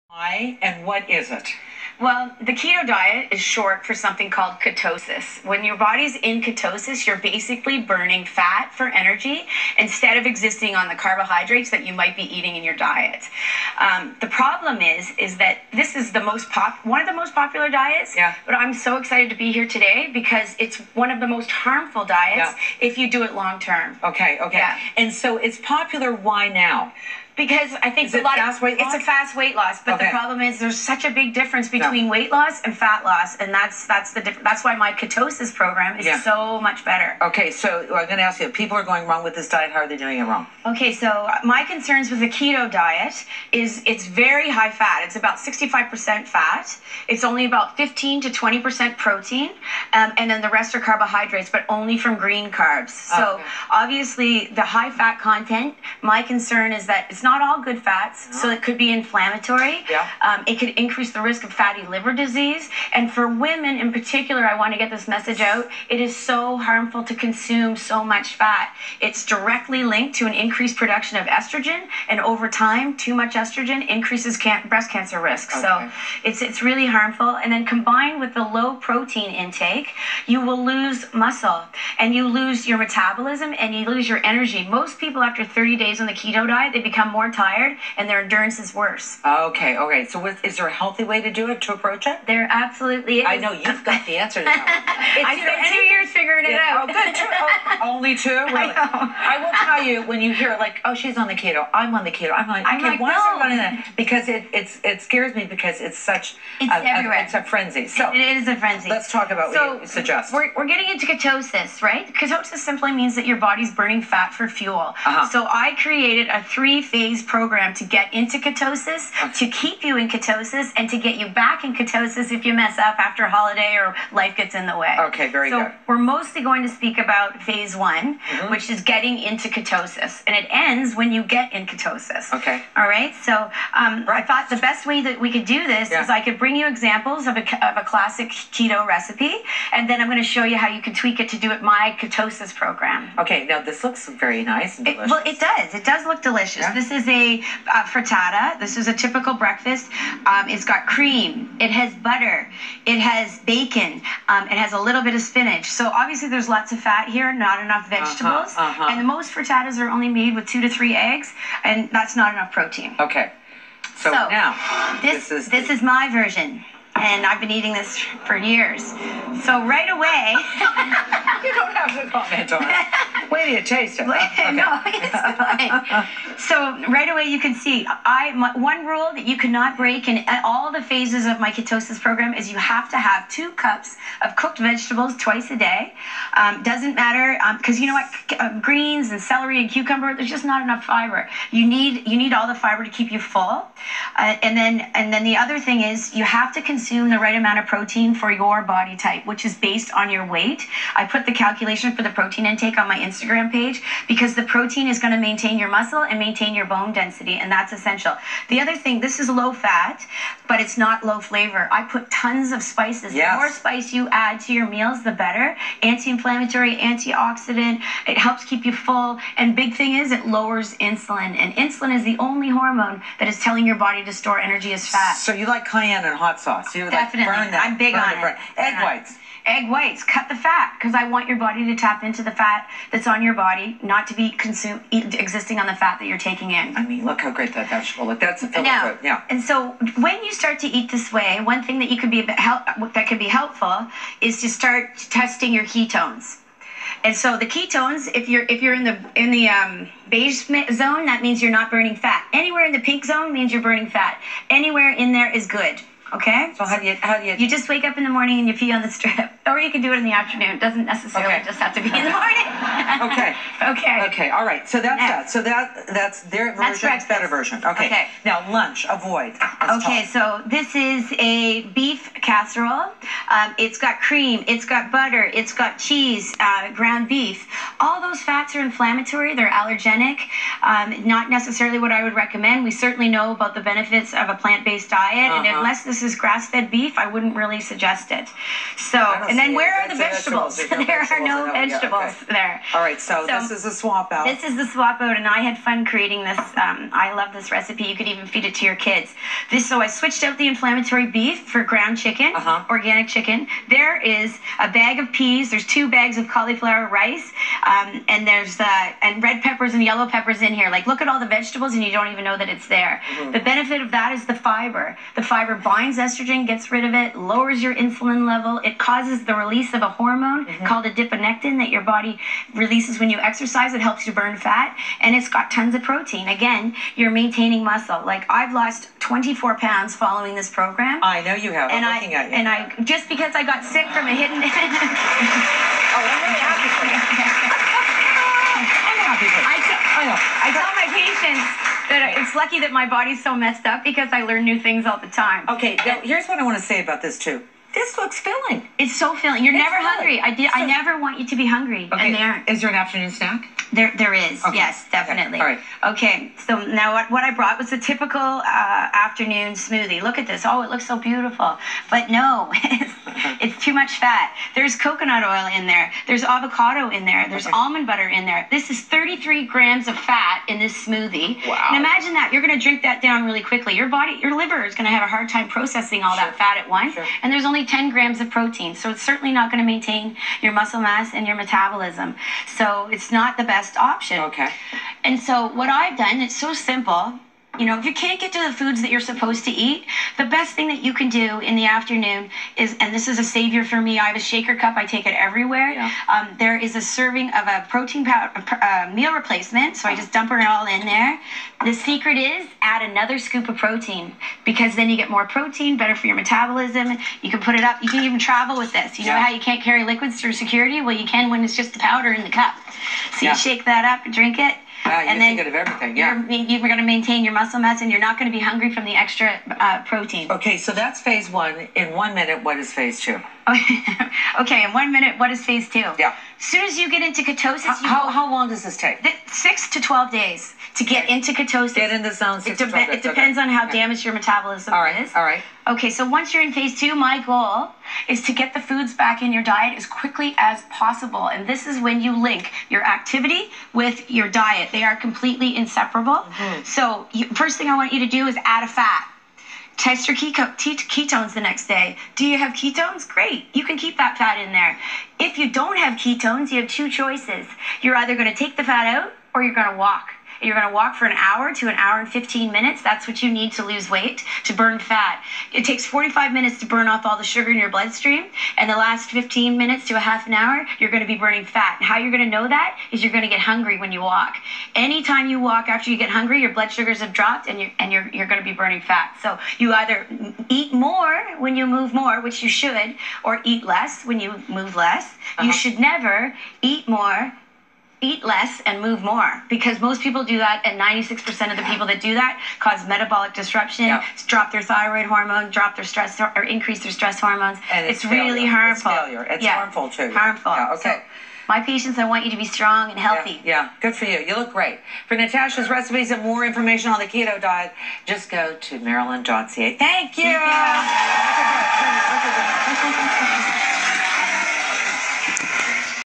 Why and what is it? Well, the keto diet is short for something called ketosis. When your body's in ketosis, you're basically burning fat for energy instead of existing on the carbohydrates that you might be eating in your diet. The problem is that this is the one of the most popular diets. Yeah. But I'm so excited to be here today because it's one of the most harmful diets if you do it long term. Okay. Yeah. And so it's popular. Why now? Because I think Is it fast weight loss? It's a fast weight loss, but the problem is there's such a big difference between weight loss and fat loss, and that's the difference. That's why my ketosis program is so much better. Okay, so I'm going to ask you, if people are going wrong with this diet, how are they doing it wrong? Okay, so my concerns with the keto diet is it's very high fat. It's about 65% fat. It's only about 15 to 20% protein, and then the rest are carbohydrates, but only from green carbs. So obviously the high fat content, my concern is that it's not all good fats, so it could be inflammatory. It could increase the risk of fatty liver disease. And for women in particular, I want to get this message out. It is so harmful to consume so much fat. It's directly linked to an increased production of estrogen, and over time, too much estrogen increases breast cancer risk. So it's really harmful. And then combined with the low protein intake, you will lose muscle, and you lose your metabolism, and you lose your energy. Most people after 30 days on the keto diet, they become more tired and their endurance is worse. Okay. So is there a healthy way to do it, to approach it? There absolutely is. I know you've got the answer to that. I spent 2 years figuring it out. Oh, good. Only 2? Really? I will tell you, when you hear like, oh, she's on the keto, I'm on the keto. I'm like, why is everyone in that? Because it scares me because it's such everywhere. It's a frenzy. So it is a frenzy. Let's talk about what you suggest. We're getting into ketosis, right? Ketosis simply means that your body's burning fat for fuel. So I created a 3-phase program to get into ketosis, to keep you in ketosis, and to get you back in ketosis if you mess up after a holiday or life gets in the way. Okay, very good. So we're mostly going to speak about phase 1, which is getting into ketosis, and it ends when you get in ketosis. Okay. All right. So I thought the best way that we could do this is I could bring you examples of a classic keto recipe, and then I'm going to show you how you can tweak it to do it my ketosis program. Okay. Now this looks very nice and delicious. Well, it does. It does look delicious. Yeah. This is a frittata. This is a typical breakfast. It's got cream. It has butter. It has bacon. It has a little bit of spinach. So obviously there's lots of fat here, not enough vegetables. And most frittatas are only made with 2 to 3 eggs, and that's not enough protein. Okay. So now this is my version. And I've been eating this for years. So right away... You don't have to comment on it. Wait till you taste it. Okay. No, it's fine. So right away you can see, one rule that you cannot break in all the phases of my ketosis program is you have to have 2 cups of cooked vegetables twice a day. Doesn't matter, because you know what, greens and celery and cucumber, there's just not enough fiber. You need all the fiber to keep you full. And then the other thing is you have to consume the right amount of protein for your body type, which is based on your weight. I put the calculation for the protein intake on my Instagram page because the protein is going to maintain your muscle and maintain your bone density, and that's essential. The other thing, this is low fat, but it's not low flavor. I put tons of spices. The more spice you add to your meals, the better. Anti-inflammatory, antioxidant. It helps keep you full. And big thing is it lowers insulin. And insulin is the only hormone that is telling your body to store energy as fat. So you like cayenne and hot sauce? You Definitely. Like burn that, I'm big on it. Egg whites. Egg whites, cut the fat, because I want your body to tap into the fat that's on your body, not to be existing on the fat that you're taking in. I mean, look how great that vegetable looks. That's a filler food. Yeah. And so when you start to eat this way, one thing that you could that could be helpful is to start testing your ketones. And so the ketones, if you're in the beige zone, that means you're not burning fat. Anywhere in the pink zone means you're burning fat. Anywhere in there is good. Okay? So how do you... You just wake up in the morning and you pee on the strip. Or you can do it in the afternoon. It doesn't necessarily just have to be in the morning. Okay. All right. So that's that. So that's their version. That's better version. Okay. Now lunch. Avoid. So this is a beef casserole. It's got cream. It's got butter. It's got cheese, ground beef. All those fats are inflammatory. They're allergenic. Not necessarily what I would recommend. We certainly know about the benefits of a plant-based diet. And unless this is grass-fed beef, I wouldn't really suggest it. So, and then where are the vegetables? There are no vegetables there. All right, so this is a swap out. This is the swap out, and I had fun creating this. I love this recipe. You could even feed it to your kids. So I switched out the inflammatory beef for ground chicken, organic chicken. There is a bag of peas. There's 2 bags of cauliflower rice, and there's and red peppers and yellow peppers in here. Like, look at all the vegetables, and you don't even know that it's there. The benefit of that is the fiber. The fiber binds estrogen, gets rid of it, lowers your insulin level. It causes the release of a hormone called adiponectin that your body releases when you exercise. It helps you burn fat, and it's got tons of protein. Again, you're maintaining muscle. Like, I've lost 24 pounds following this program. I know you have. I'm looking at you. And I just because I got sick from a hidden. Oh, I'm really happy for you. I'm happy for you. I tell my patients that it's lucky that my body's so messed up because I learn new things all the time. Okay, now here's what I want to say about this too. This looks filling. It's so filling. You're never hungry. I never want you to be hungry. Okay. And they aren't. Is there an afternoon snack? There is. Okay. Yes, definitely. Okay. All right. Okay. So now what I brought was a typical afternoon smoothie. Look at this. Oh, it looks so beautiful. But no, it's too much fat. There's coconut oil in there. There's avocado in there. There's almond butter in there. This is 33 grams of fat in this smoothie. Wow. And imagine that. You're going to drink that down really quickly. Your liver is going to have a hard time processing all that fat at once. And there's only 10 grams of protein. So it's certainly not going to maintain your muscle mass and your metabolism. So it's not the best option. Okay. And so what I've done, it's so simple. You know, if you can't get to the foods that you're supposed to eat, the best thing that you can do in the afternoon is, and this is a savior for me, I have a shaker cup, I take it everywhere. Yeah. There is a serving of a protein powder, meal replacement, so I just dump it all in there. The secret is add another scoop of protein, because then you get more protein, better for your metabolism. You can put it up, you can even travel with this. You know how you can't carry liquids through security? Well, you can when it's just the powder in the cup. So you shake that up and drink it. And then think of everything, you're going to maintain your muscle mass, and you're not going to be hungry from the extra protein. Okay, so that's phase 1. In 1 minute, what is phase 2? Okay, in 1 minute, what is phase 2? Yeah. As soon as you get into ketosis, how long does this take? 6 to 12 days to get into ketosis. Get in the zone 6 to 12 days. It depends on how damaged your metabolism is. All right. Okay, so once you're in phase 2, my goal is to get the foods back in your diet as quickly as possible. And this is when you link your activity with your diet. They are completely inseparable. So first thing I want you to do is add a fat. Test your ketones the next day. Do you have ketones? Great. You can keep that fat in there. If you don't have ketones, you have 2 choices. You're either going to take the fat out or you're going to walk. You're going to walk for an hour to an hour and 15 minutes. That's what you need to lose weight, to burn fat. It takes 45 minutes to burn off all the sugar in your bloodstream. And the last 15 minutes to a half an hour, you're going to be burning fat. And how you're going to know that is you're going to get hungry when you walk. Anytime you walk after you get hungry, your blood sugars have dropped, and you're going to be burning fat. So you either eat more when you move more, which you should, or eat less when you move less. You should never eat more, eat less, and move more, because most people do that, and 96% of the people that do that cause metabolic disruption, drop their thyroid hormone, drop their stress, or increase their stress hormones. And it's really harmful. It's failure. It's harmful too. Harmful. Yeah, okay. So, my patients, I want you to be strong and healthy. Yeah, good for you. You look great. For Natasha's recipes and more information on the keto diet, just go to maryland.ca. Thank you.